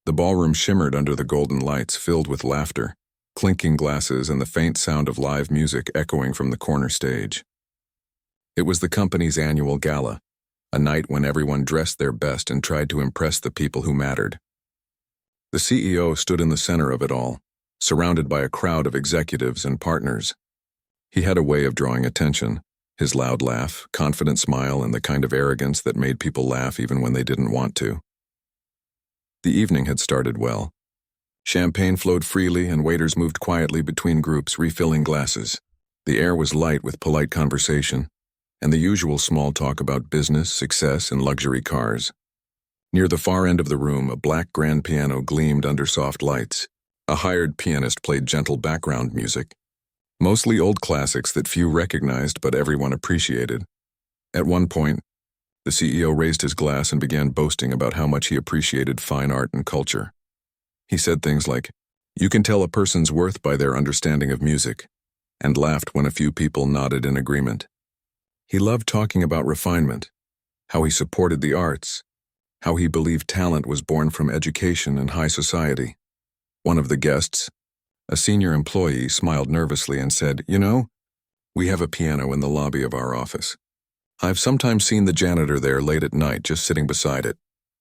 The ballroom shimmered under the golden lights, filled with laughter, clinking glasses, and the faint sound of live music echoing from the corner stage. It was the company's annual gala, a night when everyone dressed their best and tried to impress the people who mattered. The CEO stood in the center of it all, surrounded by a crowd of executives and partners. He had a way of drawing attention, his loud laugh, confident smile, and the kind of arrogance that made people laugh even when they didn't want to. The evening had started well. Champagne flowed freely and waiters moved quietly between groups, refilling glasses. The air was light with polite conversation, and the usual small talk about business, success, and luxury cars. Near the far end of the room, a black grand piano gleamed under soft lights. A hired pianist played gentle background music, mostly old classics that few recognized but everyone appreciated. At one point, the CEO raised his glass and began boasting about how much he appreciated fine art and culture. He said things like, "You can tell a person's worth by their understanding of music," and laughed when a few people nodded in agreement. He loved talking about refinement, how he supported the arts, how he believed talent was born from education and high society. One of the guests, a senior employee, smiled nervously and said, "You know, we have a piano in the lobby of our office. I've sometimes seen the janitor there late at night just sitting beside it."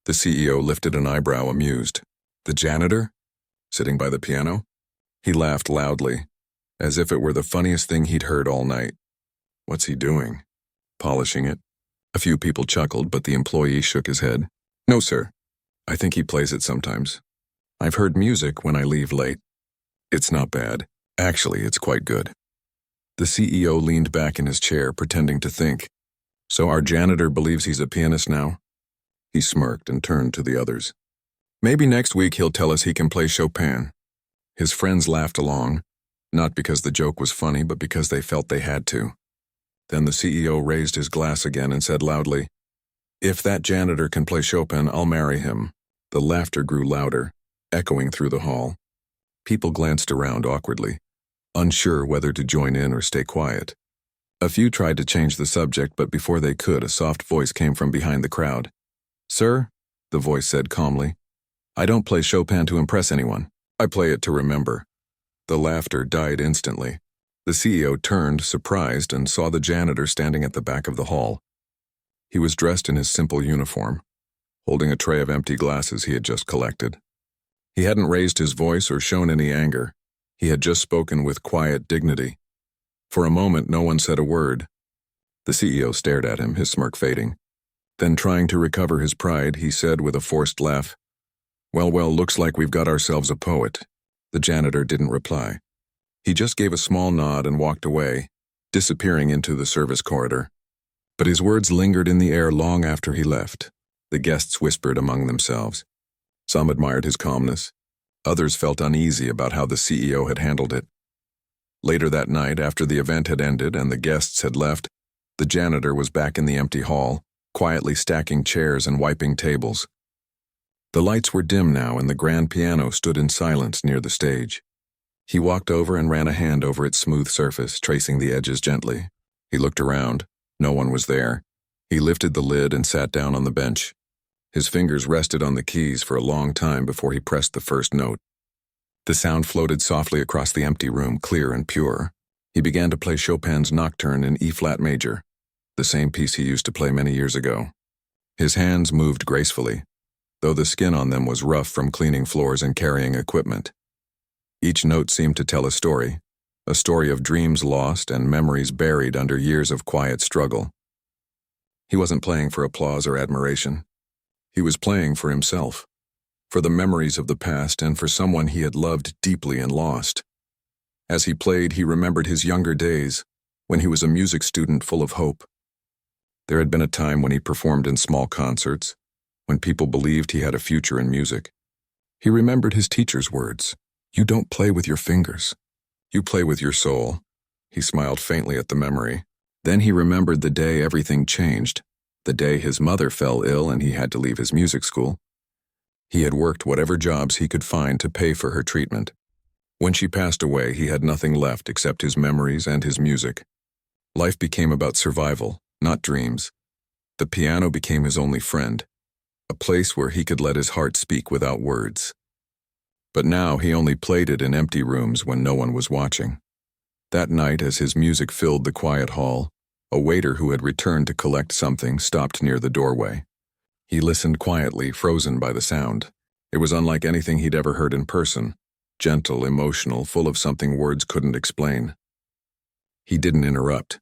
The CEO lifted an eyebrow, amused. "The janitor? Sitting by the piano?" He laughed loudly, as if it were the funniest thing he'd heard all night. "What's he doing? Polishing it?" A few people chuckled, but the employee shook his head. "No, sir. I think he plays it sometimes. I've heard music when I leave late. It's not bad. Actually, it's quite good." The CEO leaned back in his chair, pretending to think. "So our janitor believes he's a pianist now?" He smirked and turned to the others. "Maybe next week he'll tell us he can play Chopin." His friends laughed along, not because the joke was funny, but because they felt they had to. Then the CEO raised his glass again and said loudly, "If that janitor can play Chopin, I'll marry him." The laughter grew louder, echoing through the hall. People glanced around awkwardly, unsure whether to join in or stay quiet. A few tried to change the subject, but before they could, a soft voice came from behind the crowd. "Sir," the voice said calmly, "I don't play Chopin to impress anyone. I play it to remember." The laughter died instantly. The CEO turned, surprised, and saw the janitor standing at the back of the hall. He was dressed in his simple uniform, holding a tray of empty glasses he had just collected. He hadn't raised his voice or shown any anger. He had just spoken with quiet dignity. For a moment, no one said a word. The CEO stared at him, his smirk fading. Then, trying to recover his pride, he said with a forced laugh, Well, looks like we've got ourselves a poet." The janitor didn't reply. He just gave a small nod and walked away, disappearing into the service corridor. But his words lingered in the air long after he left. The guests whispered among themselves. Some admired his calmness. Others felt uneasy about how the CEO had handled it. Later that night, after the event had ended and the guests had left, the janitor was back in the empty hall, quietly stacking chairs and wiping tables. The lights were dim now, and the grand piano stood in silence near the stage. He walked over and ran a hand over its smooth surface, tracing the edges gently. He looked around. No one was there. He lifted the lid and sat down on the bench. His fingers rested on the keys for a long time before he pressed the first note. The sound floated softly across the empty room, clear and pure. He began to play Chopin's Nocturne in E-flat major, the same piece he used to play many years ago. His hands moved gracefully, though the skin on them was rough from cleaning floors and carrying equipment. Each note seemed to tell a story of dreams lost and memories buried under years of quiet struggle. He wasn't playing for applause or admiration. He was playing for himself, for the memories of the past and for someone he had loved deeply and lost. As he played, he remembered his younger days, when he was a music student full of hope. There had been a time when he performed in small concerts, when people believed he had a future in music. He remembered his teacher's words, "You don't play with your fingers. You play with your soul." He smiled faintly at the memory. Then he remembered the day everything changed, the day his mother fell ill and he had to leave his music school. He had worked whatever jobs he could find to pay for her treatment. When she passed away, he had nothing left except his memories and his music. Life became about survival, not dreams. The piano became his only friend. a place where he could let his heart speak without words. But now he only played it in empty rooms when no one was watching. That night, as his music filled the quiet hall, a waiter who had returned to collect something stopped near the doorway. He listened quietly, frozen by the sound. It was unlike anything he'd ever heard in person, gentle, emotional, full of something words couldn't explain. He didn't interrupt.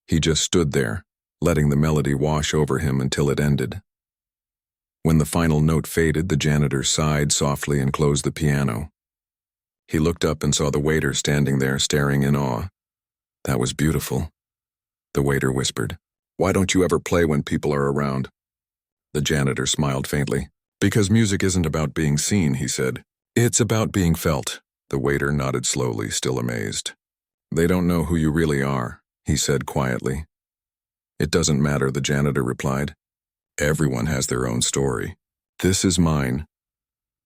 He just stood there, letting the melody wash over him until it ended. When the final note faded, the janitor sighed softly and closed the piano. He looked up and saw the waiter standing there, staring in awe. "That was beautiful," the waiter whispered. "Why don't you ever play when people are around?" The janitor smiled faintly. "Because music isn't about being seen," he said. "It's about being felt." The waiter nodded slowly, still amazed. "They don't know who you really are," he said quietly. "It doesn't matter," the janitor replied. "Everyone has their own story. This is mine."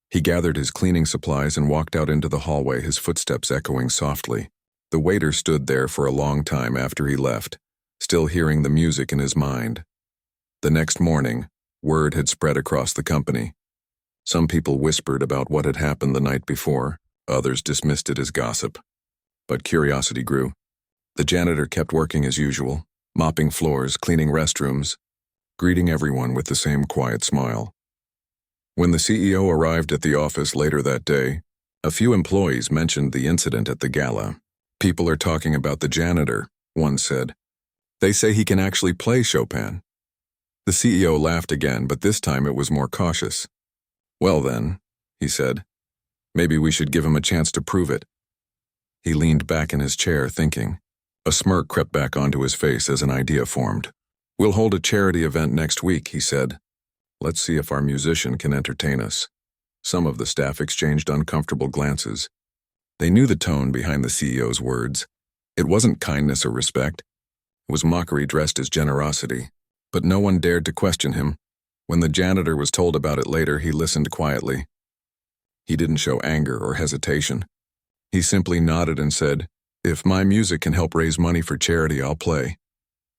He gathered his cleaning supplies and walked out into the hallway, his footsteps echoing softly. The waiter stood there for a long time after he left, still hearing the music in his mind. The next morning, word had spread across the company. Some people whispered about what had happened the night before, others dismissed it as gossip. But curiosity grew. The janitor kept working as usual, mopping floors, cleaning restrooms, greeting everyone with the same quiet smile. When the CEO arrived at the office later that day, a few employees mentioned the incident at the gala. "People are talking about the janitor," one said. "They say he can actually play Chopin." The CEO laughed again, but this time it was more cautious. "Well then," he said, "maybe we should give him a chance to prove it." He leaned back in his chair, thinking. A smirk crept back onto his face as an idea formed. "We'll hold a charity event next week," he said. "Let's see if our musician can entertain us." Some of the staff exchanged uncomfortable glances. They knew the tone behind the CEO's words. It wasn't kindness or respect. It was mockery dressed as generosity. But no one dared to question him. When the janitor was told about it later, he listened quietly. He didn't show anger or hesitation. He simply nodded and said, "If my music can help raise money for charity, I'll play."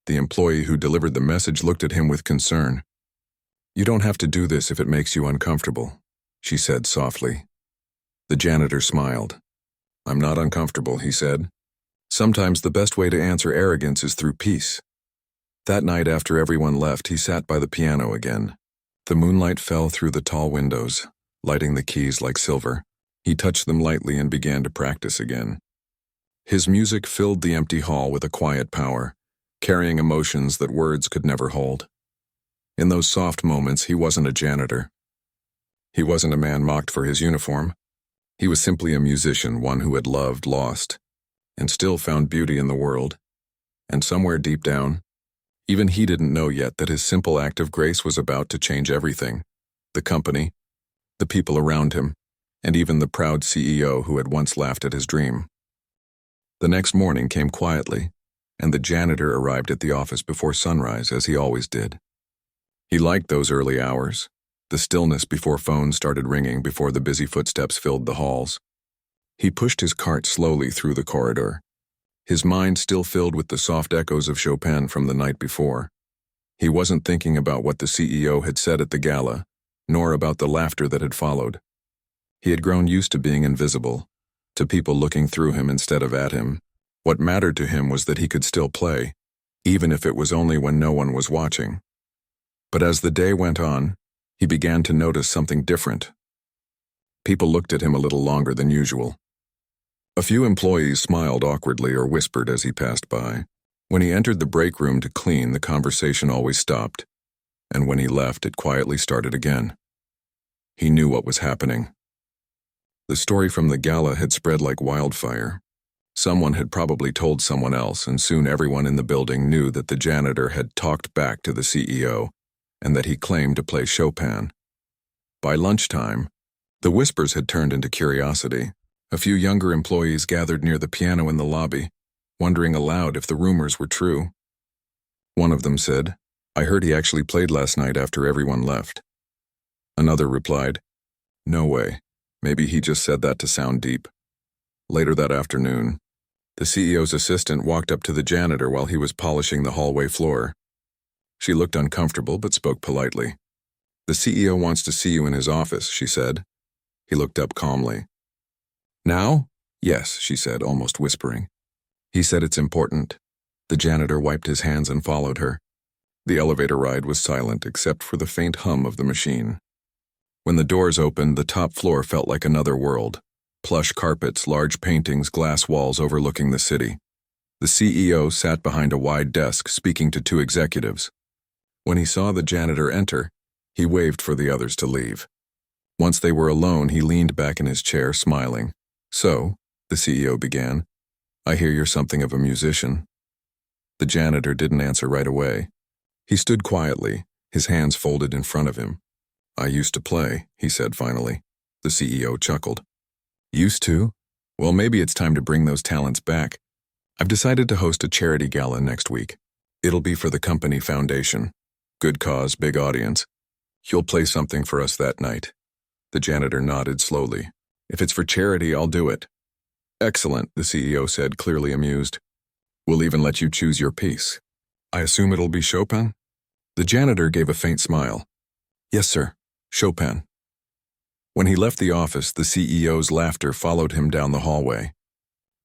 The employee who delivered the message looked at him with concern. "You don't have to do this if it makes you uncomfortable," she said softly. The janitor smiled. "I'm not uncomfortable," he said. "Sometimes the best way to answer arrogance is through peace." That night, after everyone left, he sat by the piano again. The moonlight fell through the tall windows, lighting the keys like silver. He touched them lightly and began to practice again. His music filled the empty hall with a quiet power, carrying emotions that words could never hold. In those soft moments, he wasn't a janitor. He wasn't a man mocked for his uniform. He was simply a musician, one who had loved, lost, and still found beauty in the world. And somewhere deep down, even he didn't know yet that his simple act of grace was about to change everything. The company, the people around him, and even the proud CEO who had once laughed at his dream. The next morning came quietly, and the janitor arrived at the office before sunrise, as he always did. He liked those early hours, the stillness before phones started ringing, before the busy footsteps filled the halls. He pushed his cart slowly through the corridor, his mind still filled with the soft echoes of Chopin from the night before. He wasn't thinking about what the CEO had said at the gala, nor about the laughter that had followed. He had grown used to being invisible, to people looking through him instead of at him. What mattered to him was that he could still play, even if it was only when no one was watching. But as the day went on, he began to notice something different. People looked at him a little longer than usual. A few employees smiled awkwardly or whispered as he passed by. When he entered the break room to clean, the conversation always stopped, and when he left, it quietly started again. He knew what was happening. The story from the gala had spread like wildfire. Someone had probably told someone else, and soon everyone in the building knew that the janitor had talked back to the CEO and that he claimed to play Chopin. By lunchtime, the whispers had turned into curiosity. A few younger employees gathered near the piano in the lobby, wondering aloud if the rumors were true. One of them said, "I heard he actually played last night after everyone left." Another replied, "No way. Maybe he just said that to sound deep." Later that afternoon, the CEO's assistant walked up to the janitor while he was polishing the hallway floor. She looked uncomfortable but spoke politely. "The CEO wants to see you in his office," she said. He looked up calmly. "Now?" "Yes," she said, almost whispering. "He said it's important." The janitor wiped his hands and followed her. The elevator ride was silent except for the faint hum of the machine. When the doors opened, the top floor felt like another world. Plush carpets, large paintings, glass walls overlooking the city. The CEO sat behind a wide desk, speaking to two executives. When he saw the janitor enter, he waved for the others to leave. Once they were alone, he leaned back in his chair, smiling. "So," the CEO began, "I hear you're something of a musician." The janitor didn't answer right away. He stood quietly, his hands folded in front of him. "I used to play," he said finally. The CEO chuckled. "Used to? Well, maybe it's time to bring those talents back. I've decided to host a charity gala next week. It'll be for the company foundation. Good cause, big audience. You'll play something for us that night." The janitor nodded slowly. "If it's for charity, I'll do it." "Excellent," the CEO said, clearly amused. "We'll even let you choose your piece. I assume it'll be Chopin?" The janitor gave a faint smile. "Yes, sir. Chopin." When he left the office, the CEO's laughter followed him down the hallway.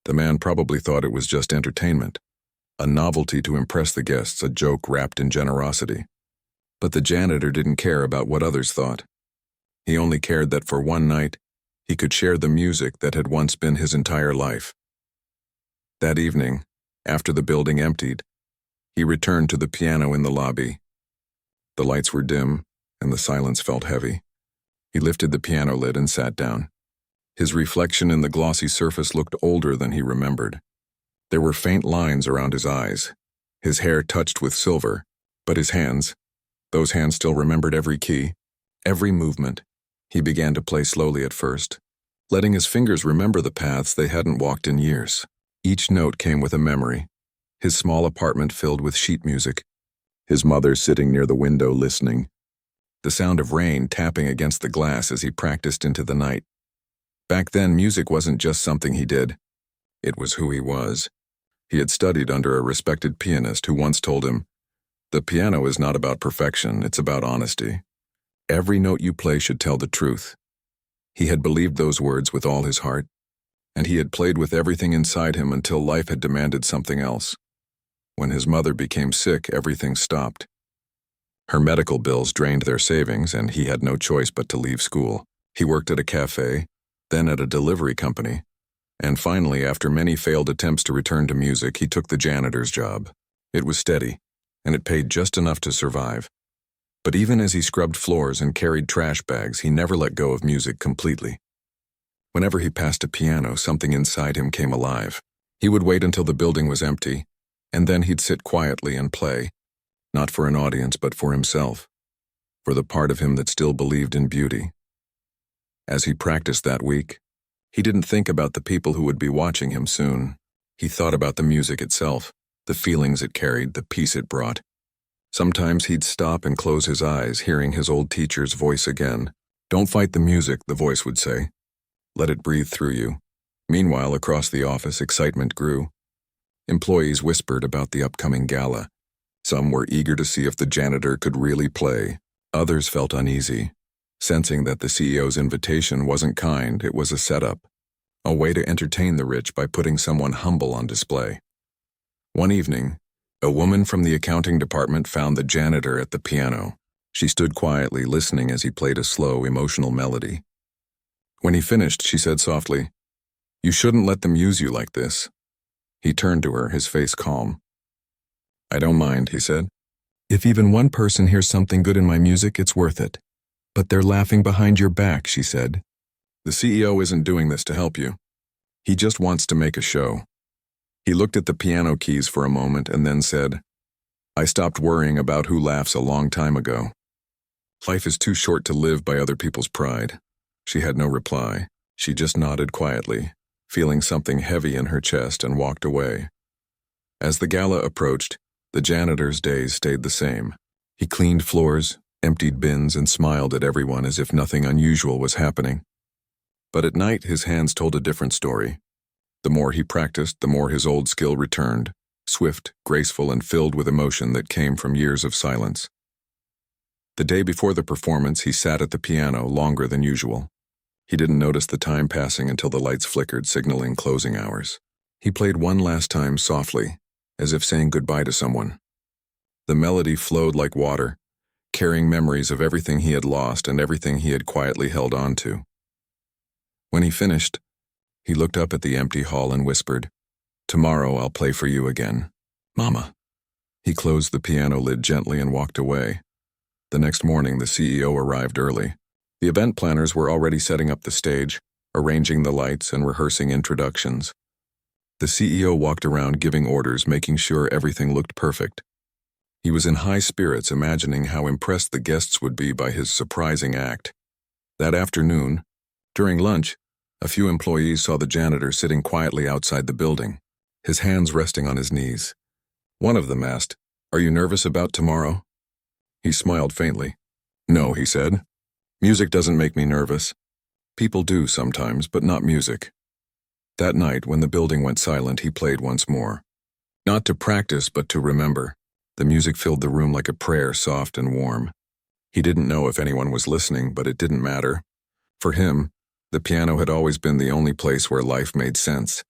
The man probably thought it was just entertainment, a novelty to impress the guests, a joke wrapped in generosity. But the janitor didn't care about what others thought. He only cared that for one night, he could share the music that had once been his entire life. That evening, after the building emptied, he returned to the piano in the lobby. The lights were dim, and the silence felt heavy. He lifted the piano lid and sat down. His reflection in the glossy surface looked older than he remembered. There were faint lines around his eyes, his hair touched with silver, but his hands, those hands still remembered every key, every movement. He began to play slowly at first, letting his fingers remember the paths they hadn't walked in years. Each note came with a memory. His small apartment filled with sheet music, his mother sitting near the window listening, the sound of rain tapping against the glass as he practiced into the night. Back then, music wasn't just something he did. It was who he was. He had studied under a respected pianist who once told him, "The piano is not about perfection, it's about honesty. Every note you play should tell the truth." He had believed those words with all his heart, and he had played with everything inside him until life had demanded something else. When his mother became sick, everything stopped. Her medical bills drained their savings, and he had no choice but to leave school. He worked at a cafe, then at a delivery company, and finally, after many failed attempts to return to music, he took the janitor's job. It was steady, and it paid just enough to survive. But even as he scrubbed floors and carried trash bags, he never let go of music completely. Whenever he passed a piano, something inside him came alive. He would wait until the building was empty, and then he'd sit quietly and play, not for an audience but for himself, for the part of him that still believed in beauty. As he practiced that week, he didn't think about the people who would be watching him soon. He thought about the music itself, the feelings it carried, the peace it brought. Sometimes he'd stop and close his eyes, hearing his old teacher's voice again. "Don't fight the music," the voice would say. "Let it breathe through you." Meanwhile, across the office, excitement grew. Employees whispered about the upcoming gala. Some were eager to see if the janitor could really play. Others felt uneasy, sensing that the CEO's invitation wasn't kind, it was a setup, a way to entertain the rich by putting someone humble on display. One evening, a woman from the accounting department found the janitor at the piano. She stood quietly, listening as he played a slow, emotional melody. When he finished, she said softly, "You shouldn't let them use you like this." He turned to her, his face calm. "I don't mind," he said. "If even one person hears something good in my music, it's worth it." "But they're laughing behind your back," she said. "The CEO isn't doing this to help you. He just wants to make a show." He looked at the piano keys for a moment and then said, "I stopped worrying about who laughs a long time ago. Life is too short to live by other people's pride." She had no reply. She just nodded quietly, feeling something heavy in her chest, and walked away. As the gala approached, the janitor's days stayed the same. He cleaned floors, emptied bins, and smiled at everyone as if nothing unusual was happening. But at night, his hands told a different story. The more he practiced, the more his old skill returned, swift, graceful, and filled with emotion that came from years of silence. The day before the performance, he sat at the piano longer than usual. He didn't notice the time passing until the lights flickered, signaling closing hours. He played one last time softly, as if saying goodbye to someone. The melody flowed like water, carrying memories of everything he had lost and everything he had quietly held on to. When he finished, he looked up at the empty hall and whispered, "Tomorrow I'll play for you again, Mama." He closed the piano lid gently and walked away. The next morning, the CEO arrived early. The event planners were already setting up the stage, arranging the lights and rehearsing introductions. The CEO walked around giving orders, making sure everything looked perfect. He was in high spirits, imagining how impressed the guests would be by his surprising act. That afternoon, during lunch, a few employees saw the janitor sitting quietly outside the building, his hands resting on his knees. One of them asked, "Are you nervous about tomorrow?" He smiled faintly. "No," he said. "Music doesn't make me nervous. People do sometimes, but not music." That night, when the building went silent, he played once more. Not to practice, but to remember. The music filled the room like a prayer, soft and warm. He didn't know if anyone was listening, but it didn't matter. For him, the piano had always been the only place where life made sense.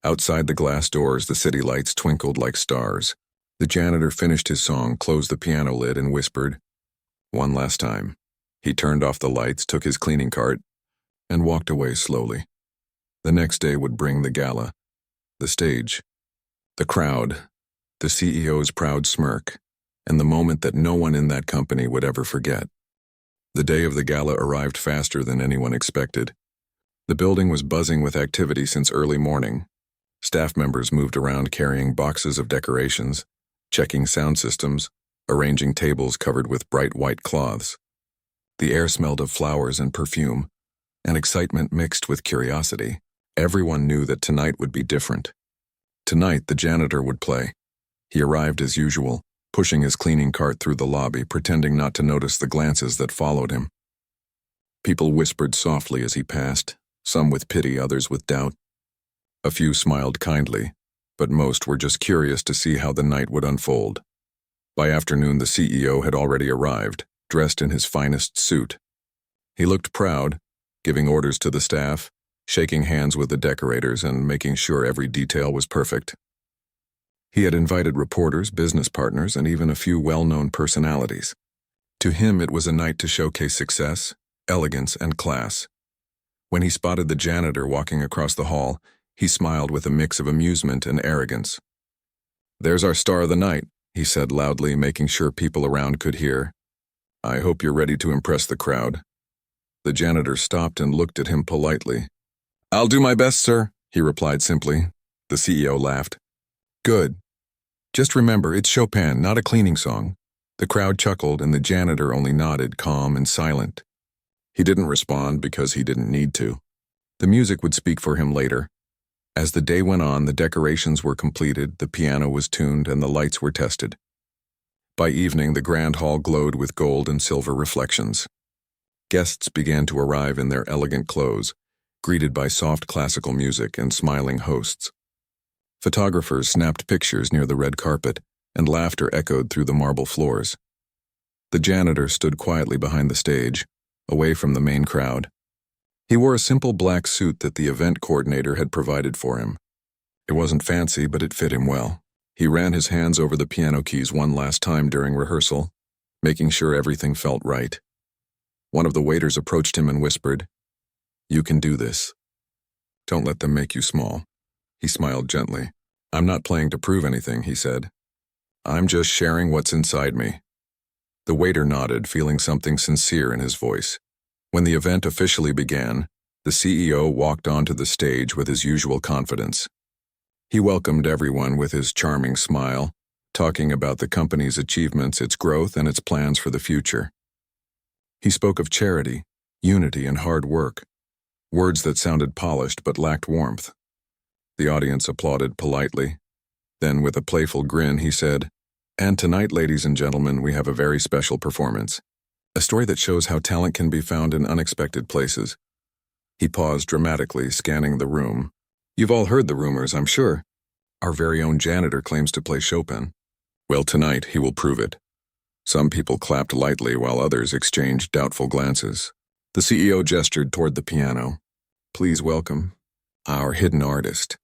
Outside the glass doors, the city lights twinkled like stars. The janitor finished his song, closed the piano lid, and whispered, "One last time." He turned off the lights, took his cleaning cart, and walked away slowly. The next day would bring the gala, the stage, the crowd, the CEO's proud smirk, and the moment that no one in that company would ever forget. The day of the gala arrived faster than anyone expected. The building was buzzing with activity since early morning. Staff members moved around carrying boxes of decorations, checking sound systems, arranging tables covered with bright white cloths. The air smelled of flowers and perfume, and excitement mixed with curiosity. Everyone knew that tonight would be different. Tonight, the janitor would play. He arrived as usual, pushing his cleaning cart through the lobby, pretending not to notice the glances that followed him. People whispered softly as he passed, some with pity, others with doubt. A few smiled kindly, but most were just curious to see how the night would unfold. By afternoon, the CEO had already arrived, dressed in his finest suit. He looked proud, giving orders to the staff, shaking hands with the decorators, and making sure every detail was perfect. He had invited reporters, business partners, and even a few well-known personalities. To him, it was a night to showcase success, elegance, and class. When he spotted the janitor walking across the hall, he smiled with a mix of amusement and arrogance. "There's our star of the night," he said loudly, making sure people around could hear. "I hope you're ready to impress the crowd." The janitor stopped and looked at him politely. "I'll do my best, sir," he replied simply. The CEO laughed. "Good. Just remember, it's Chopin, not a cleaning song." The crowd chuckled, and the janitor only nodded, calm and silent. He didn't respond because he didn't need to. The music would speak for him later. As the day went on, the decorations were completed, the piano was tuned, and the lights were tested. By evening, the grand hall glowed with gold and silver reflections. Guests began to arrive in their elegant clothes, greeted by soft classical music and smiling hosts. Photographers snapped pictures near the red carpet, and laughter echoed through the marble floors. The janitor stood quietly behind the stage, away from the main crowd. He wore a simple black suit that the event coordinator had provided for him. It wasn't fancy, but it fit him well. He ran his hands over the piano keys one last time during rehearsal, making sure everything felt right. One of the waiters approached him and whispered, "You can do this. Don't let them make you small." He smiled gently. "I'm not playing to prove anything," he said. "I'm just sharing what's inside me." The waiter nodded, feeling something sincere in his voice. When the event officially began, the CEO walked onto the stage with his usual confidence. He welcomed everyone with his charming smile, talking about the company's achievements, its growth, and its plans for the future. He spoke of charity, unity, and hard work, words that sounded polished but lacked warmth. The audience applauded politely. Then, with a playful grin, he said, "And tonight, ladies and gentlemen, we have a very special performance. A story that shows how talent can be found in unexpected places." He paused dramatically, scanning the room. "You've all heard the rumors, I'm sure. Our very own janitor claims to play Chopin. Well, tonight he will prove it." Some people clapped lightly while others exchanged doubtful glances. The CEO gestured toward the piano. "Please welcome our hidden artist."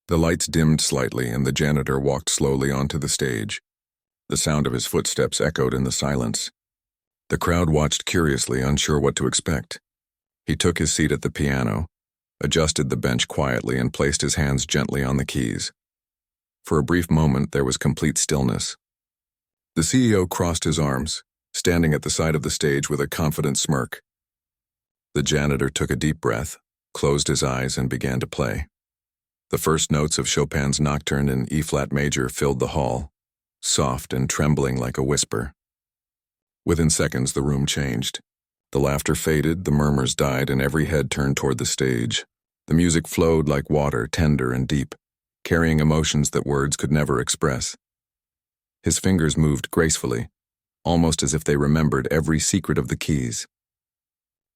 The lights dimmed slightly and the janitor walked slowly onto the stage. The sound of his footsteps echoed in the silence. The crowd watched curiously, unsure what to expect. He took his seat at the piano, adjusted the bench quietly, and placed his hands gently on the keys. For a brief moment, there was complete stillness. The CEO crossed his arms, standing at the side of the stage with a confident smirk. The janitor took a deep breath, closed his eyes, and began to play. The first notes of Chopin's Nocturne in E-flat major filled the hall, soft and trembling like a whisper. Within seconds, the room changed. The laughter faded, the murmurs died, and every head turned toward the stage. The music flowed like water, tender and deep, carrying emotions that words could never express. His fingers moved gracefully, almost as if they remembered every secret of the keys.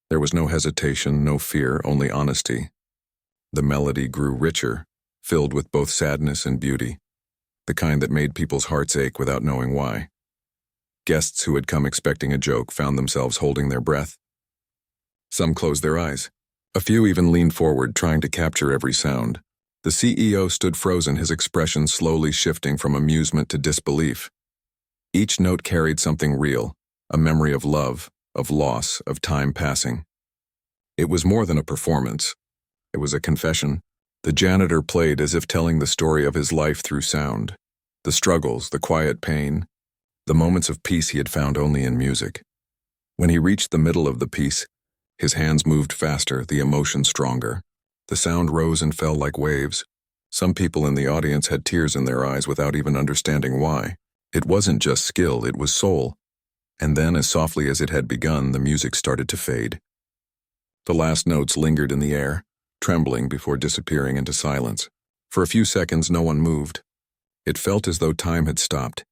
There was no hesitation, no fear, only honesty. The melody grew richer, filled with both sadness and beauty, the kind that made people's hearts ache without knowing why. Guests who had come expecting a joke found themselves holding their breath. Some closed their eyes. A few even leaned forward, trying to capture every sound. The CEO stood frozen, his expression slowly shifting from amusement to disbelief. Each note carried something real, a memory of love, of loss, of time passing. It was more than a performance. It was a confession. The janitor played as if telling the story of his life through sound. The struggles, the quiet pain, the moments of peace he had found only in music. When he reached the middle of the piece, his hands moved faster, the emotion stronger. The sound rose and fell like waves. Some people in the audience had tears in their eyes without even understanding why. It wasn't just skill, it was soul. And then, as softly as it had begun, the music started to fade. The last notes lingered in the air, trembling before disappearing into silence. For a few seconds, no one moved. It felt as though time had stopped.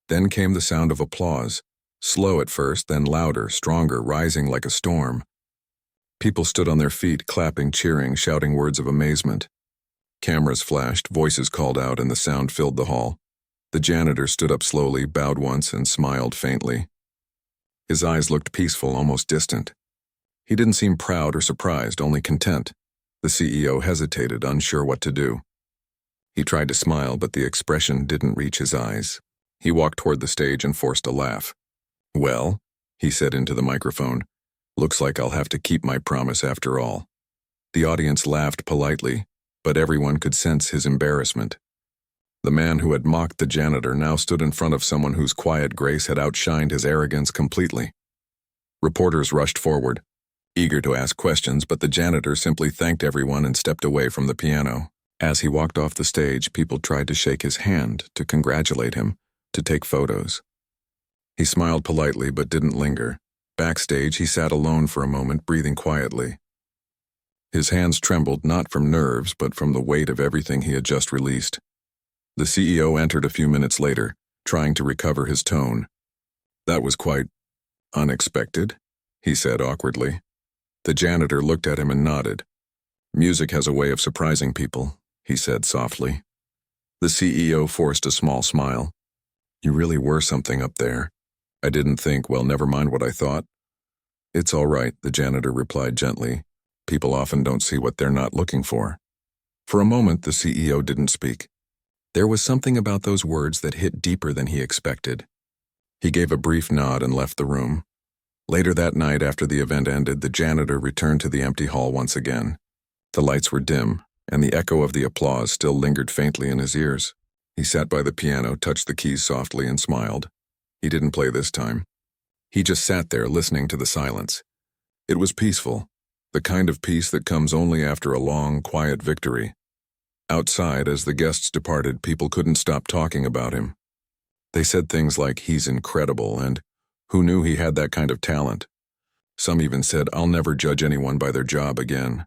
Then came the sound of applause, slow at first, then louder, stronger, rising like a storm. People stood on their feet, clapping, cheering, shouting words of amazement. Cameras flashed, voices called out, and the sound filled the hall. The janitor stood up slowly, bowed once, and smiled faintly. His eyes looked peaceful, almost distant. He didn't seem proud or surprised, only content. The CEO hesitated, unsure what to do. He tried to smile, but the expression didn't reach his eyes. He walked toward the stage and forced a laugh. "Well," he said into the microphone, "looks like I'll have to keep my promise after all." The audience laughed politely, but everyone could sense his embarrassment. The man who had mocked the janitor now stood in front of someone whose quiet grace had outshined his arrogance completely. Reporters rushed forward, eager to ask questions, but the janitor simply thanked everyone and stepped away from the piano. As he walked off the stage, people tried to shake his hand, to congratulate him, to take photos. He smiled politely but didn't linger. Backstage, he sat alone for a moment, breathing quietly. His hands trembled not from nerves but from the weight of everything he had just released. The CEO entered a few minutes later, trying to recover his tone. "That was quite unexpected," he said awkwardly. The janitor looked at him and nodded. "Music has a way of surprising people," he said softly. The CEO forced a small smile. "You really were something up there. I didn't think, well, never mind what I thought." "It's all right," the janitor replied gently. "People often don't see what they're not looking for." For a moment, the CEO didn't speak. There was something about those words that hit deeper than he expected. He gave a brief nod and left the room. Later that night, after the event ended, the janitor returned to the empty hall once again. The lights were dim, and the echo of the applause still lingered faintly in his ears. He sat by the piano, touched the keys softly, and smiled. He didn't play this time. He just sat there, listening to the silence. It was peaceful, the kind of peace that comes only after a long, quiet victory. Outside, as the guests departed, people couldn't stop talking about him. They said things like, "He's incredible," and "Who knew he had that kind of talent?" Some even said, "I'll never judge anyone by their job again."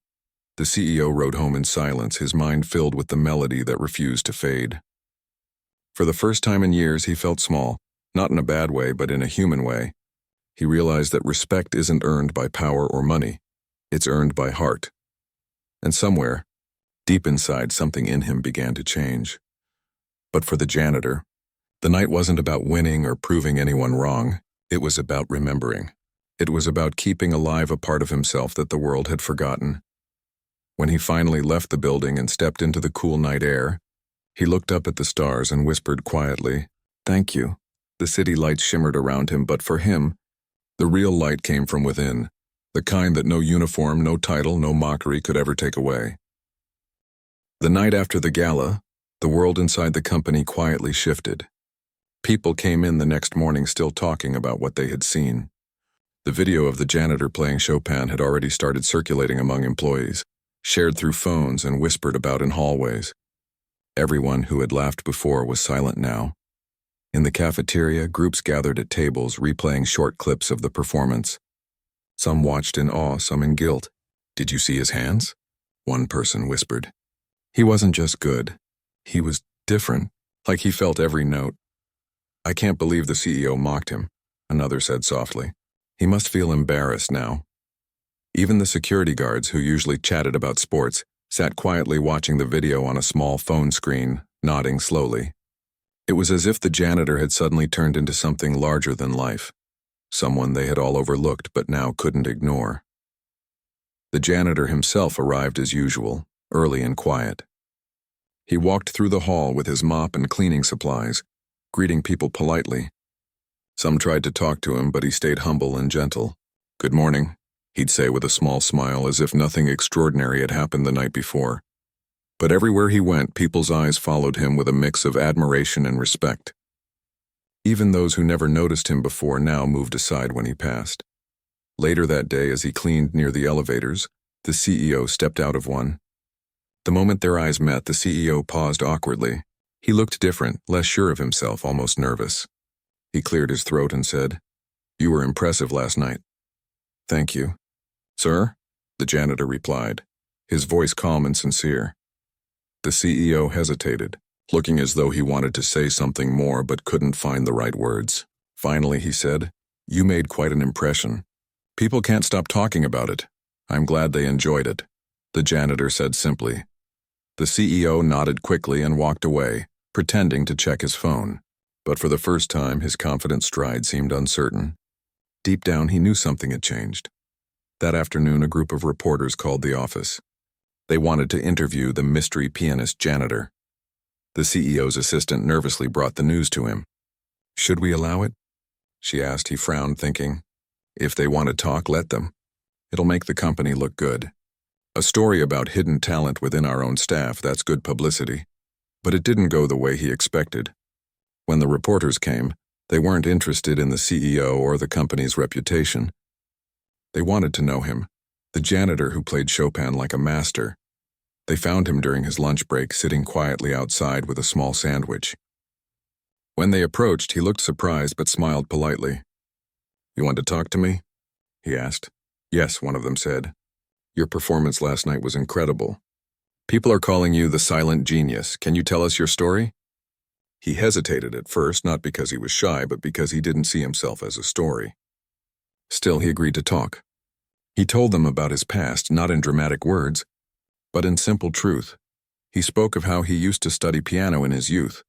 The CEO rode home in silence, his mind filled with the melody that refused to fade. For the first time in years, he felt small, not in a bad way, but in a human way. He realized that respect isn't earned by power or money. It's earned by heart. And somewhere, deep inside, something in him began to change. But for the janitor, The night wasn't about winning or proving anyone wrong. It was about remembering. It was about keeping alive a part of himself that the world had forgotten. When he finally left the building and stepped into the cool night air, he looked up at the stars and whispered quietly, "Thank you." The city lights shimmered around him, but for him, the real light came from within, the kind that no uniform, no title, no mockery could ever take away. The night after the gala, the world inside the company quietly shifted. People came in the next morning still talking about what they had seen. The video of the janitor playing Chopin had already started circulating among employees, shared through phones and whispered about in hallways. Everyone who had laughed before was silent now. In the cafeteria, groups gathered at tables replaying short clips of the performance. Some watched in awe, some in guilt. "Did you see his hands?" one person whispered. "He wasn't just good. He was different, like he felt every note." "I can't believe the CEO mocked him," another said softly. "He must feel embarrassed now." Even the security guards, who usually chatted about sports, sat quietly watching the video on a small phone screen, nodding slowly. It was as if the janitor had suddenly turned into something larger than life, someone they had all overlooked but now couldn't ignore. The janitor himself arrived as usual, early and quiet. He walked through the hall with his mop and cleaning supplies, greeting people politely. Some tried to talk to him, but he stayed humble and gentle. "Good morning," he'd say with a small smile, as if nothing extraordinary had happened the night before. But everywhere he went, people's eyes followed him with a mix of admiration and respect. Even those who never noticed him before now moved aside when he passed. Later that day, as he cleaned near the elevators, the CEO stepped out of one. The moment their eyes met, the CEO paused awkwardly. He looked different, less sure of himself, almost nervous. He cleared his throat and said, "You were impressive last night." "Thank you." "Sir?" the janitor replied, his voice calm and sincere. The CEO hesitated, looking as though he wanted to say something more but couldn't find the right words. Finally, he said, "You made quite an impression. People can't stop talking about it. I'm glad they enjoyed it," the janitor said simply. The CEO nodded quickly and walked away, pretending to check his phone. But for the first time, his confident stride seemed uncertain. Deep down, he knew something had changed. That afternoon, a group of reporters called the office. They wanted to interview the mystery pianist janitor. The CEO's assistant nervously brought the news to him. "Should we allow it?" she asked. He frowned, thinking, "If they want to talk, let them. It'll make the company look good. A story about hidden talent within our own staff, that's good publicity." But it didn't go the way he expected. When the reporters came, they weren't interested in the CEO or the company's reputation. They wanted to know him, the janitor who played Chopin like a master. They found him during his lunch break, sitting quietly outside with a small sandwich. When they approached, he looked surprised but smiled politely. "You want to talk to me?" he asked. "Yes," one of them said. "Your performance last night was incredible. People are calling you the silent genius. Can you tell us your story?" He hesitated at first, not because he was shy, but because he didn't see himself as a story. Still, he agreed to talk. He told them about his past, not in dramatic words, but in simple truth. He spoke of how he used to study piano in his youth,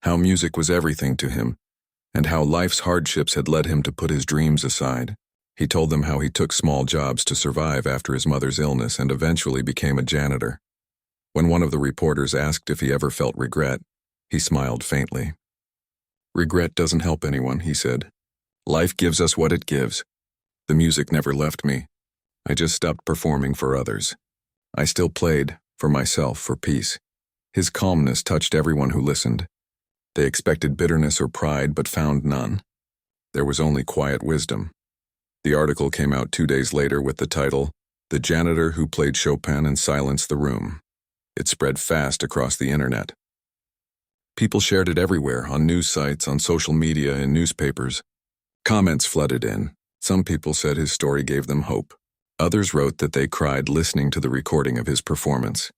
how music was everything to him, and how life's hardships had led him to put his dreams aside. He told them how he took small jobs to survive after his mother's illness and eventually became a janitor. When one of the reporters asked if he ever felt regret, he smiled faintly. "Regret doesn't help anyone," he said. "Life gives us what it gives. The music never left me. I just stopped performing for others. I still played, for myself, for peace." His calmness touched everyone who listened. They expected bitterness or pride, but found none. There was only quiet wisdom. The article came out 2 days later with the title, "The Janitor Who Played Chopin and Silenced the Room." It spread fast across the internet. People shared it everywhere, on news sites, on social media, and newspapers. Comments flooded in. Some people said his story gave them hope. Others wrote that they cried listening to the recording of his performance.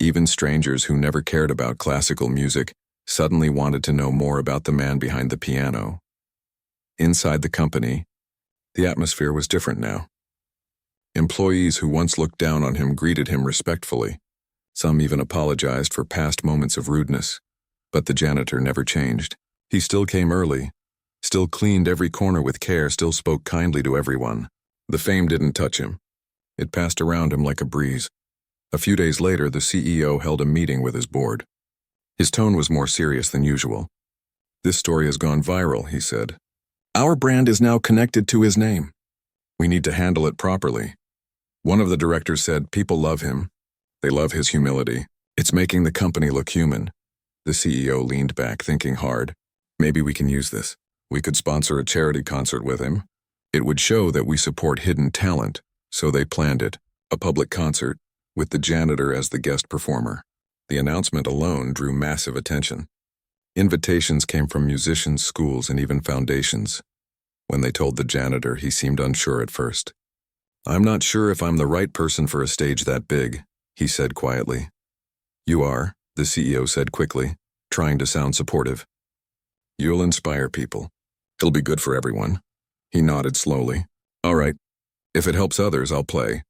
Even strangers who never cared about classical music suddenly wanted to know more about the man behind the piano. Inside the company, the atmosphere was different now. Employees who once looked down on him greeted him respectfully. Some even apologized for past moments of rudeness. But the janitor never changed. He still came early, still cleaned every corner with care, still spoke kindly to everyone. The fame didn't touch him. It passed around him like a breeze. A few days later, the CEO held a meeting with his board. His tone was more serious than usual. "This story has gone viral," he said. "Our brand is now connected to his name. We need to handle it properly." One of the directors said, "People love him. They love his humility. It's making the company look human." The CEO leaned back, thinking hard. "Maybe we can use this. We could sponsor a charity concert with him. It would show that we support hidden talent." So they planned it, a public concert, with the janitor as the guest performer. The announcement alone drew massive attention. Invitations came from musicians, schools, and even foundations. When they told the janitor, he seemed unsure at first. "I'm not sure if I'm the right person for a stage that big," he said quietly. "You are," the CEO said quickly, trying to sound supportive. "You'll inspire people. It'll be good for everyone." He nodded slowly. "All right. If it helps others, I'll play."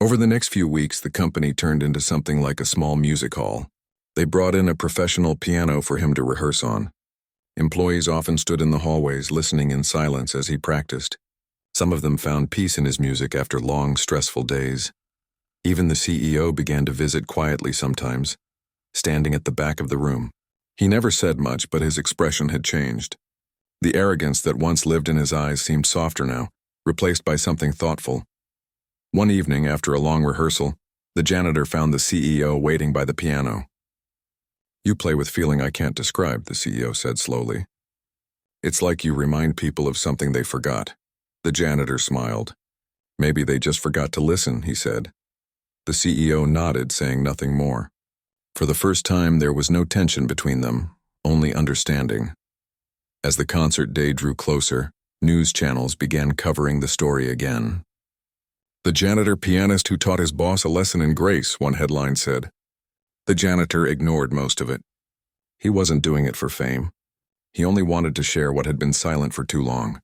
Over the next few weeks, the company turned into something like a small music hall. They brought in a professional piano for him to rehearse on. Employees often stood in the hallways listening in silence as he practiced. Some of them found peace in his music after long, stressful days. Even the CEO began to visit quietly sometimes, standing at the back of the room. He never said much, but his expression had changed. The arrogance that once lived in his eyes seemed softer now, replaced by something thoughtful. One evening, after a long rehearsal, the janitor found the CEO waiting by the piano. "You play with feeling I can't describe," the CEO said slowly. "It's like you remind people of something they forgot." The janitor smiled. "Maybe they just forgot to listen," he said. The CEO nodded, saying nothing more. For the first time, there was no tension between them, only understanding. As the concert day drew closer, news channels began covering the story again. "The janitor pianist who taught his boss a lesson in grace," one headline said. The janitor ignored most of it. He wasn't doing it for fame. He only wanted to share what had been silent for too long.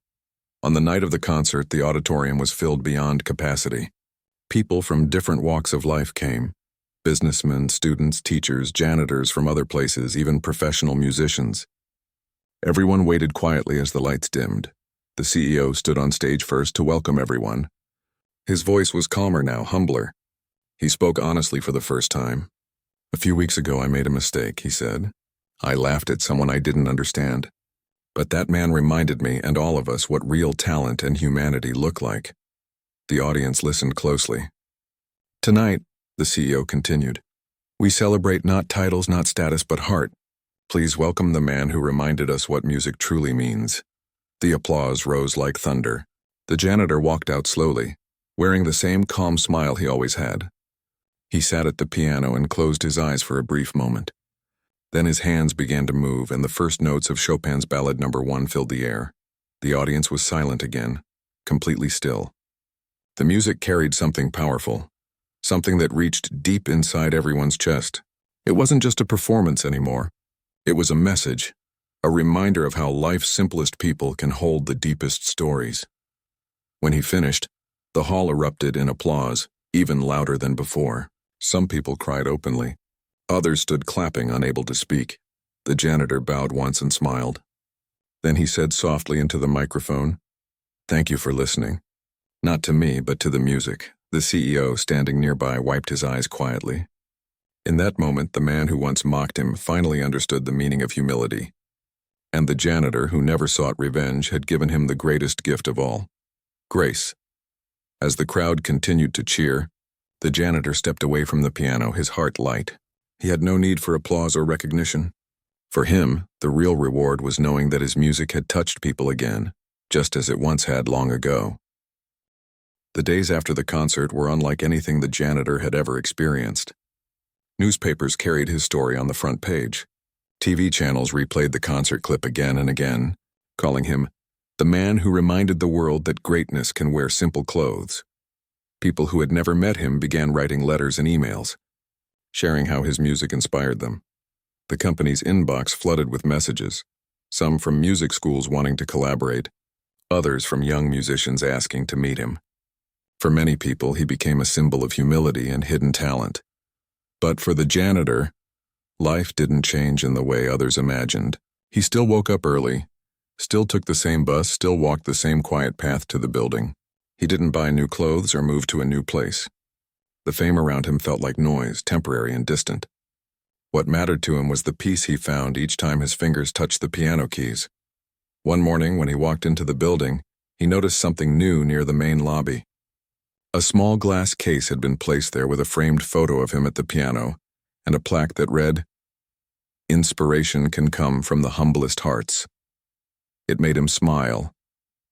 On the night of the concert, the auditorium was filled beyond capacity. People from different walks of life came. Businessmen, students, teachers, janitors from other places, even professional musicians. Everyone waited quietly as the lights dimmed. The CEO stood on stage first to welcome everyone. His voice was calmer now, humbler. He spoke honestly for the first time. "A few weeks ago I made a mistake," he said. "I laughed at someone I didn't understand. But that man reminded me and all of us what real talent and humanity look like." The audience listened closely. "Tonight," the CEO continued, "we celebrate not titles, not status, but heart. Please welcome the man who reminded us what music truly means." The applause rose like thunder. The janitor walked out slowly, wearing the same calm smile he always had. He sat at the piano and closed his eyes for a brief moment. Then his hands began to move, and the first notes of Chopin's Ballad No. 1 filled the air. The audience was silent again, completely still. The music carried something powerful, something that reached deep inside everyone's chest. It wasn't just a performance anymore. It was a message, a reminder of how life's simplest people can hold the deepest stories. When he finished, the hall erupted in applause, even louder than before. Some people cried openly. Others stood clapping, unable to speak. The janitor bowed once and smiled. Then he said softly into the microphone, "Thank you for listening." Not to me, but to the music. The CEO, standing nearby, wiped his eyes quietly. In that moment, the man who once mocked him finally understood the meaning of humility. And the janitor, who never sought revenge, had given him the greatest gift of all: grace. As the crowd continued to cheer, the janitor stepped away from the piano, his heart light. He had no need for applause or recognition. For him, the real reward was knowing that his music had touched people again, just as it once had long ago. The days after the concert were unlike anything the janitor had ever experienced. Newspapers carried his story on the front page. TV channels replayed the concert clip again and again, calling him the man who reminded the world that greatness can wear simple clothes. People who had never met him began writing letters and emails, sharing how his music inspired them. The company's inbox flooded with messages, some from music schools wanting to collaborate, others from young musicians asking to meet him. For many people, he became a symbol of humility and hidden talent. But for the janitor, life didn't change in the way others imagined. He still woke up early, still took the same bus, still walked the same quiet path to the building. He didn't buy new clothes or move to a new place. The fame around him felt like noise, temporary and distant. What mattered to him was the peace he found each time his fingers touched the piano keys. One morning, when he walked into the building, he noticed something new near the main lobby. A small glass case had been placed there with a framed photo of him at the piano and a plaque that read, "Inspiration can come from the humblest hearts." It made him smile,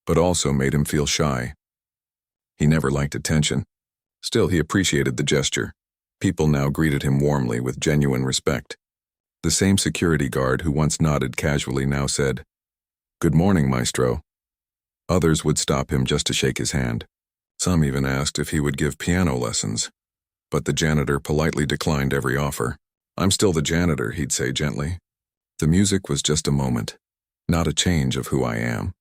but also made him feel shy. He never liked attention. Still, he appreciated the gesture. People now greeted him warmly with genuine respect. The same security guard who once nodded casually now said, "Good morning, maestro." Others would stop him just to shake his hand. Some even asked if he would give piano lessons. But the janitor politely declined every offer. "I'm still the janitor," he'd say gently. The music was just a moment, not a change of who I am.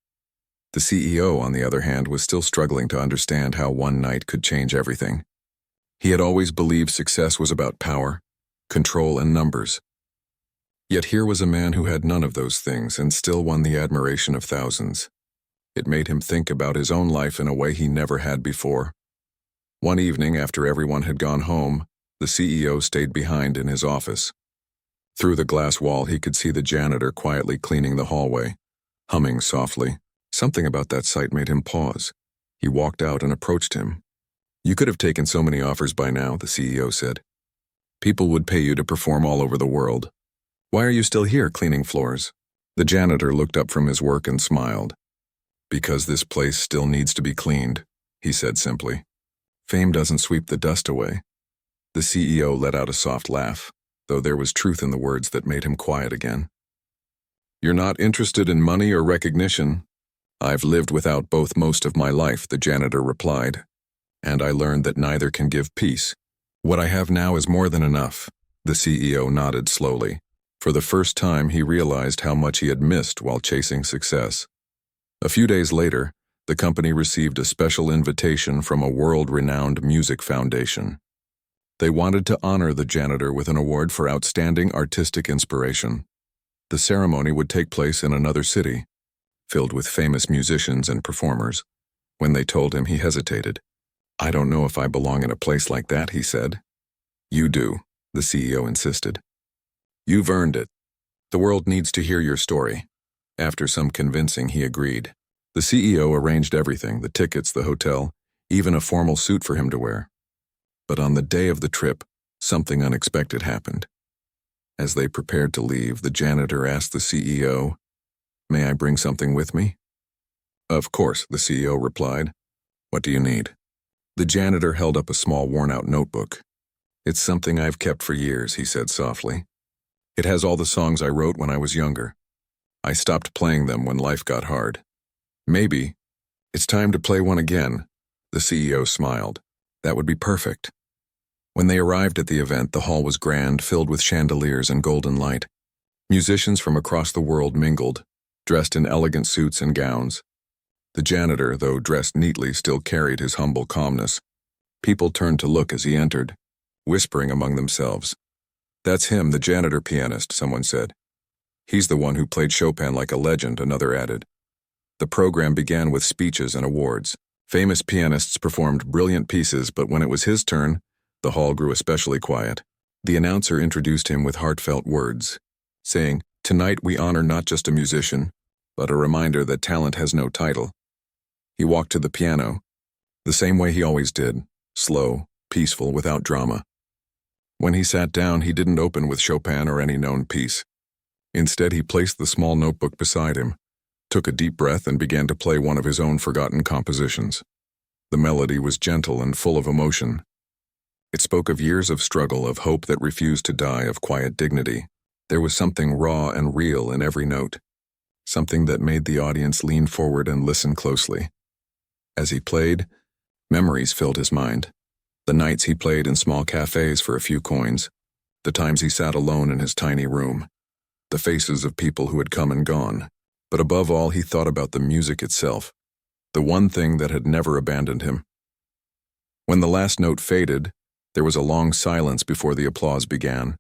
The CEO, on the other hand, was still struggling to understand how one night could change everything. He had always believed success was about power, control, and numbers. Yet here was a man who had none of those things and still won the admiration of thousands. It made him think about his own life in a way he never had before. One evening, after everyone had gone home, the CEO stayed behind in his office. Through the glass wall, he could see the janitor quietly cleaning the hallway, humming softly. Something about that sight made him pause. He walked out and approached him. "You could have taken so many offers by now," the CEO said. "People would pay you to perform all over the world. Why are you still here cleaning floors?" The janitor looked up from his work and smiled. "Because this place still needs to be cleaned," he said simply. "Fame doesn't sweep the dust away." The CEO let out a soft laugh, though there was truth in the words that made him quiet again. "You're not interested in money or recognition?" "I've lived without both most of my life," the janitor replied, "and I learned that neither can give peace. What I have now is more than enough." The CEO nodded slowly. For the first time, he realized how much he had missed while chasing success. A few days later, the company received a special invitation from a world-renowned music foundation. They wanted to honor the janitor with an award for outstanding artistic inspiration. The ceremony would take place in another city, filled with famous musicians and performers. When they told him, he hesitated. "I don't know if I belong in a place like that," he said. "You do," the CEO insisted. "You've earned it. The world needs to hear your story." After some convincing, he agreed. The CEO arranged everything, the tickets, the hotel, even a formal suit for him to wear. But on the day of the trip, something unexpected happened. As they prepared to leave, the janitor asked the CEO, "May I bring something with me?" "Of course," the CEO replied. "What do you need?" The janitor held up a small worn-out notebook. "It's something I've kept for years," he said softly. "It has all the songs I wrote when I was younger. I stopped playing them when life got hard. Maybe it's time to play one again." The CEO smiled. "That would be perfect." When they arrived at the event, the hall was grand, filled with chandeliers and golden light. Musicians from across the world mingled, dressed in elegant suits and gowns. The janitor, though dressed neatly, still carried his humble calmness. People turned to look as he entered, whispering among themselves. "That's him, the janitor pianist," someone said. "He's the one who played Chopin like a legend," another added. The program began with speeches and awards. Famous pianists performed brilliant pieces, but when it was his turn, the hall grew especially quiet. The announcer introduced him with heartfelt words, saying, "Tonight we honor not just a musician, but a reminder that talent has no title." He walked to the piano, the same way he always did, slow, peaceful, without drama. When he sat down, he didn't open with Chopin or any known piece. Instead, he placed the small notebook beside him, took a deep breath, and began to play one of his own forgotten compositions. The melody was gentle and full of emotion. It spoke of years of struggle, of hope that refused to die, of quiet dignity. There was something raw and real in every note, something that made the audience lean forward and listen closely. As he played, memories filled his mind. The nights he played in small cafes for a few coins, the times he sat alone in his tiny room, the faces of people who had come and gone. But above all, he thought about the music itself, the one thing that had never abandoned him. When the last note faded, there was a long silence before the applause began.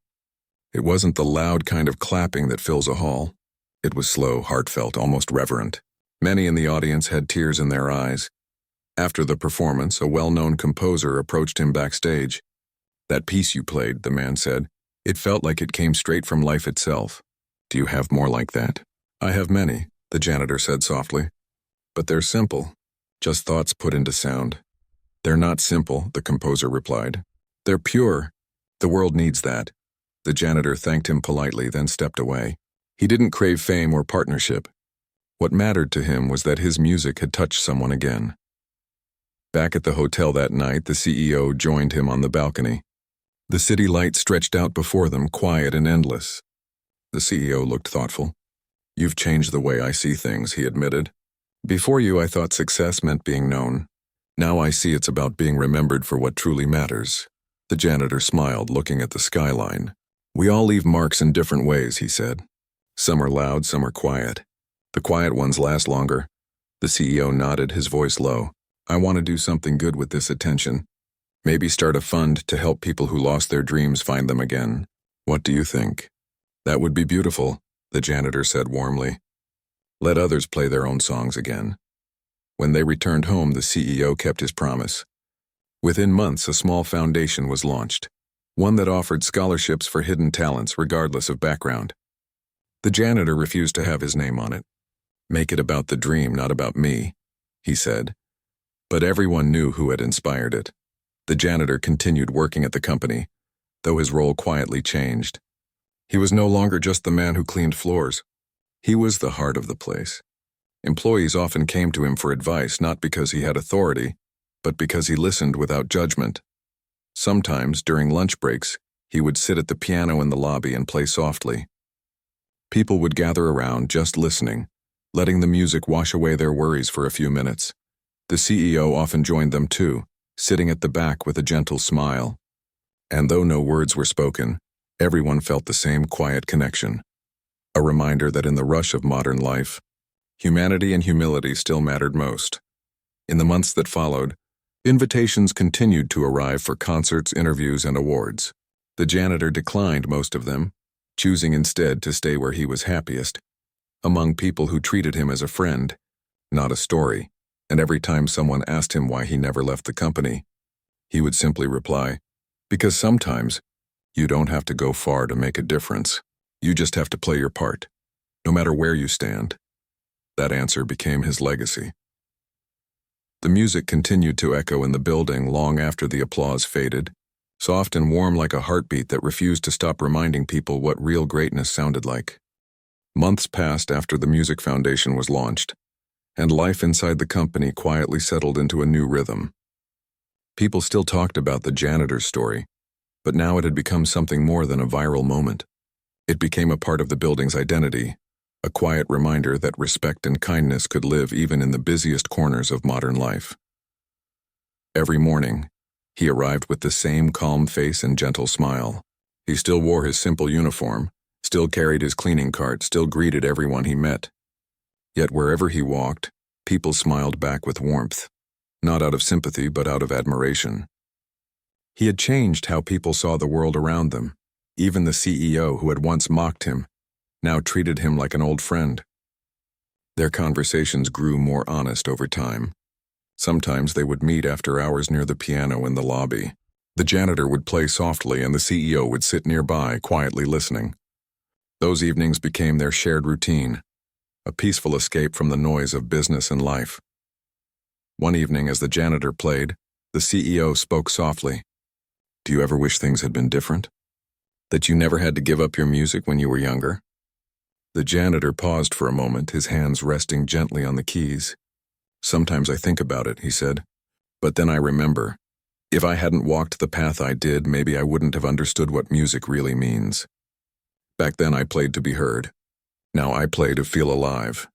It wasn't the loud kind of clapping that fills a hall. It was slow, heartfelt, almost reverent. Many in the audience had tears in their eyes. After the performance, a well-known composer approached him backstage. "That piece you played," the man said, "it felt like it came straight from life itself. Do you have more like that?" "I have many," the janitor said softly. "But they're simple, just thoughts put into sound." "They're not simple," the composer replied. "They're pure. The world needs that." The janitor thanked him politely, then stepped away. He didn't crave fame or partnership. What mattered to him was that his music had touched someone again. Back at the hotel that night, the CEO joined him on the balcony. The city lights stretched out before them, quiet and endless. The CEO looked thoughtful. "You've changed the way I see things," he admitted. "Before you, I thought success meant being known. Now I see it's about being remembered for what truly matters." The janitor smiled, looking at the skyline. "We all leave marks in different ways," he said. "Some are loud, some are quiet. The quiet ones last longer." The CEO nodded, his voice low. "I want to do something good with this attention. Maybe start a fund to help people who lost their dreams find them again. What do you think?" "That would be beautiful," the janitor said warmly. "Let others play their own songs again." When they returned home, the CEO kept his promise. Within months, a small foundation was launched, one that offered scholarships for hidden talents regardless of background. The janitor refused to have his name on it. "Make it about the dream, not about me," he said. But everyone knew who had inspired it. The janitor continued working at the company, though his role quietly changed. He was no longer just the man who cleaned floors. He was the heart of the place. Employees often came to him for advice, not because he had authority, but because he listened without judgment. Sometimes, during lunch breaks, he would sit at the piano in the lobby and play softly. People would gather around, just listening, letting the music wash away their worries for a few minutes. The CEO often joined them too, sitting at the back with a gentle smile. And though no words were spoken, everyone felt the same quiet connection. A reminder that in the rush of modern life, humanity and humility still mattered most. In the months that followed, invitations continued to arrive for concerts, interviews, and awards. The janitor declined most of them, choosing instead to stay where he was happiest, among people who treated him as a friend, not a story. And every time someone asked him why he never left the company, he would simply reply, "Because sometimes you don't have to go far to make a difference. You just have to play your part, no matter where you stand." That answer became his legacy. The music continued to echo in the building long after the applause faded, soft and warm like a heartbeat that refused to stop reminding people what real greatness sounded like. Months passed after the Music Foundation was launched, and life inside the company quietly settled into a new rhythm. People still talked about the janitor's story, but now it had become something more than a viral moment. It became a part of the building's identity, a quiet reminder that respect and kindness could live even in the busiest corners of modern life. Every morning, he arrived with the same calm face and gentle smile. He still wore his simple uniform, still carried his cleaning cart, still greeted everyone he met. Yet wherever he walked, people smiled back with warmth, not out of sympathy but out of admiration. He had changed how people saw the world around them. Even the CEO, who had once mocked him, now treated him like an old friend. Their conversations grew more honest over time. Sometimes they would meet after hours near the piano in the lobby. The janitor would play softly and the CEO would sit nearby, quietly listening. Those evenings became their shared routine, a peaceful escape from the noise of business and life. One evening, as the janitor played, the CEO spoke softly. "Do you ever wish things had been different? That you never had to give up your music when you were younger?" The janitor paused for a moment, his hands resting gently on the keys. "Sometimes I think about it," he said. "But then I remember. If I hadn't walked the path I did, maybe I wouldn't have understood what music really means. Back then I played to be heard. Now I play to feel alive."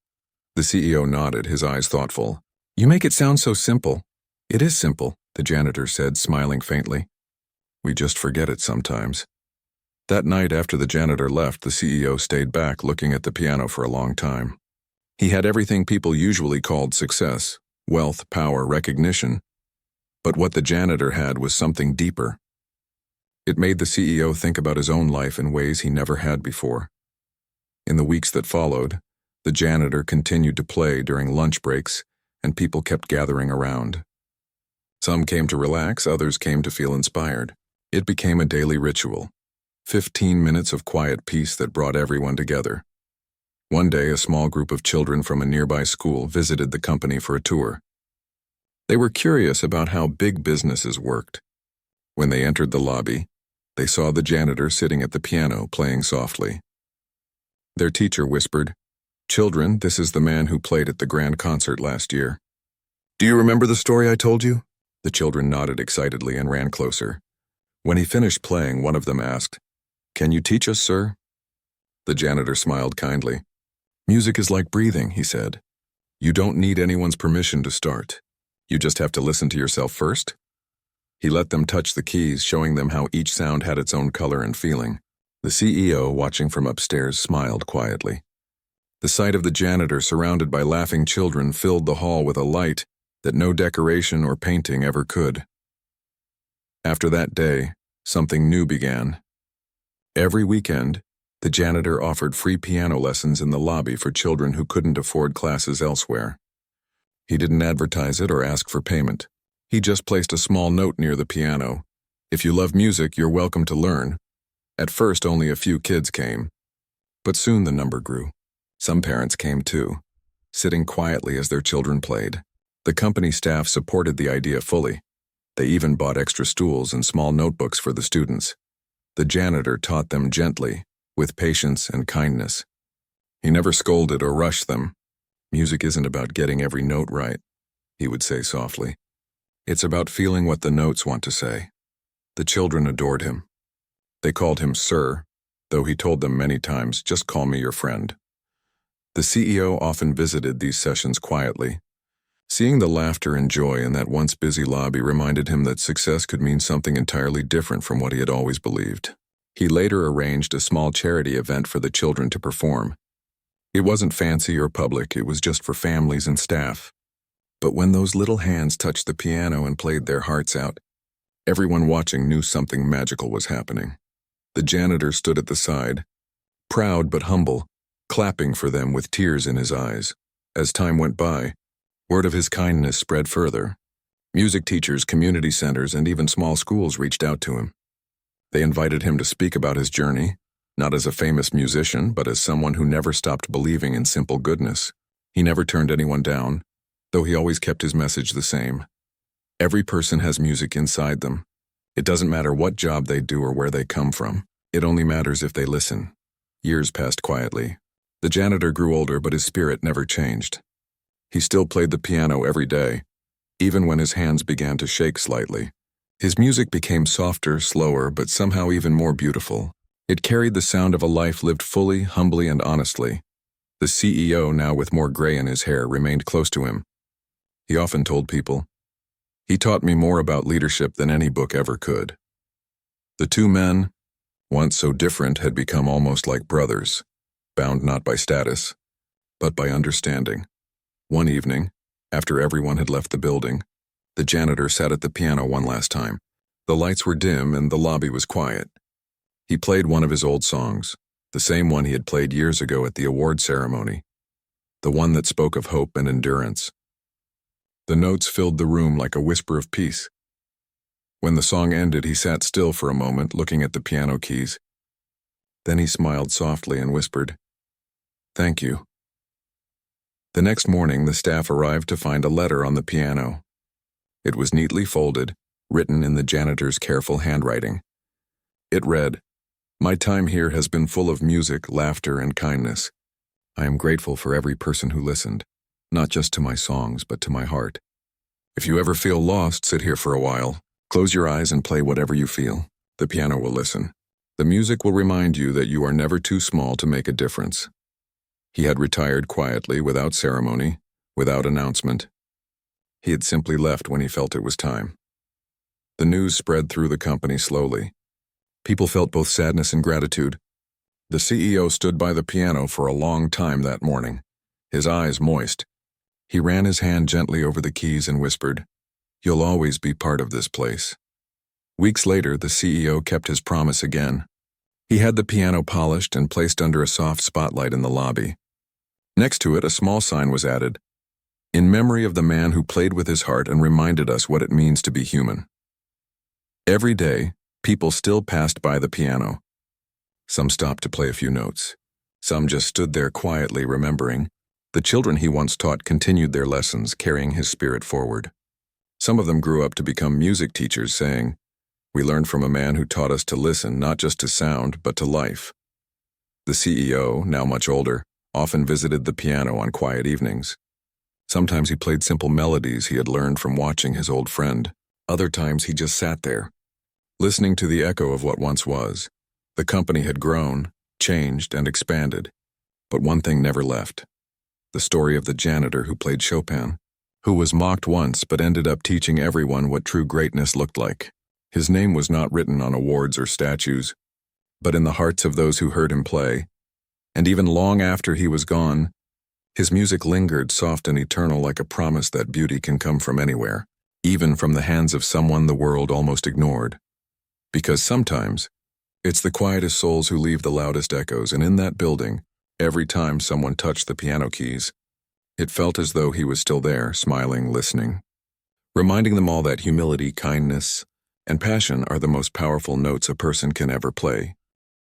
The CEO nodded, his eyes thoughtful. "You make it sound so simple." "It is simple," the janitor said, smiling faintly. "We just forget it sometimes." That night after the janitor left, the CEO stayed back looking at the piano for a long time. He had everything people usually called success: wealth, power, recognition. But what the janitor had was something deeper. It made the CEO think about his own life in ways he never had before. In the weeks that followed, the janitor continued to play during lunch breaks, and people kept gathering around. Some came to relax, others came to feel inspired. It became a daily ritual, 15 minutes of quiet peace that brought everyone together. One day, a small group of children from a nearby school visited the company for a tour. They were curious about how big businesses worked. When they entered the lobby, they saw the janitor sitting at the piano playing softly. Their teacher whispered, "Children, this is the man who played at the grand concert last year. Do you remember the story I told you?" The children nodded excitedly and ran closer. When he finished playing, one of them asked, "Can you teach us, sir?" The janitor smiled kindly. "Music is like breathing," he said. "You don't need anyone's permission to start. You just have to listen to yourself first." He let them touch the keys, showing them how each sound had its own color and feeling. The CEO, watching from upstairs, smiled quietly. The sight of the janitor surrounded by laughing children filled the hall with a light that no decoration or painting ever could. After that day, something new began. Every weekend, the janitor offered free piano lessons in the lobby for children who couldn't afford classes elsewhere. He didn't advertise it or ask for payment. He just placed a small note near the piano. "If you love music, you're welcome to learn." At first, only a few kids came, but soon the number grew. Some parents came too, sitting quietly as their children played. The company staff supported the idea fully. They even bought extra stools and small notebooks for the students. The janitor taught them gently, with patience and kindness. He never scolded or rushed them. "Music isn't about getting every note right," he would say softly. "It's about feeling what the notes want to say." The children adored him. They called him Sir, though he told them many times, "Just call me your friend." The CEO often visited these sessions quietly. Seeing the laughter and joy in that once busy lobby reminded him that success could mean something entirely different from what he had always believed. He later arranged a small charity event for the children to perform. It wasn't fancy or public, it was just for families and staff. But when those little hands touched the piano and played their hearts out, everyone watching knew something magical was happening. The janitor stood at the side, proud but humble, clapping for them with tears in his eyes. As time went by, word of his kindness spread further. Music teachers, community centers, and even small schools reached out to him. They invited him to speak about his journey, not as a famous musician, but as someone who never stopped believing in simple goodness. He never turned anyone down, though he always kept his message the same. Every person has music inside them. It doesn't matter what job they do or where they come from. It only matters if they listen. Years passed quietly. The janitor grew older, but his spirit never changed. He still played the piano every day, even when his hands began to shake slightly. His music became softer, slower, but somehow even more beautiful. It carried the sound of a life lived fully, humbly, and honestly. The CEO, now with more gray in his hair, remained close to him. He often told people, "He taught me more about leadership than any book ever could." The two men, once so different, had become almost like brothers, bound not by status, but by understanding. One evening, after everyone had left the building, the janitor sat at the piano one last time. The lights were dim and the lobby was quiet. He played one of his old songs, the same one he had played years ago at the award ceremony, the one that spoke of hope and endurance. The notes filled the room like a whisper of peace. When the song ended, he sat still for a moment, looking at the piano keys. Then he smiled softly and whispered, "Thank you." The next morning, the staff arrived to find a letter on the piano. It was neatly folded, written in the janitor's careful handwriting. It read, "My time here has been full of music, laughter, and kindness. I am grateful for every person who listened, not just to my songs, but to my heart. If you ever feel lost, sit here for a while. Close your eyes and play whatever you feel. The piano will listen. The music will remind you that you are never too small to make a difference." He had retired quietly, without ceremony, without announcement. He had simply left when he felt it was time. The news spread through the company slowly. People felt both sadness and gratitude. The CEO stood by the piano for a long time that morning, his eyes moist. He ran his hand gently over the keys and whispered, "You'll always be part of this place." Weeks later, the CEO kept his promise again. He had the piano polished and placed under a soft spotlight in the lobby. Next to it, a small sign was added, "In memory of the man who played with his heart and reminded us what it means to be human." Every day, people still passed by the piano. Some stopped to play a few notes. Some just stood there quietly remembering. The children he once taught continued their lessons, carrying his spirit forward. Some of them grew up to become music teachers, saying, "We learned from a man who taught us to listen not just to sound, but to life." The CEO, now much older, often visited the piano on quiet evenings. Sometimes he played simple melodies he had learned from watching his old friend. Other times he just sat there, listening to the echo of what once was. The company had grown, changed, and expanded, but one thing never left: the story of the janitor who played Chopin, who was mocked once but ended up teaching everyone what true greatness looked like. His name was not written on awards or statues, but in the hearts of those who heard him play. And even long after he was gone, his music lingered soft and eternal, like a promise that beauty can come from anywhere, even from the hands of someone the world almost ignored. Because sometimes, it's the quietest souls who leave the loudest echoes, and in that building, every time someone touched the piano keys, it felt as though he was still there, smiling, listening, reminding them all that humility, kindness, and passion are the most powerful notes a person can ever play.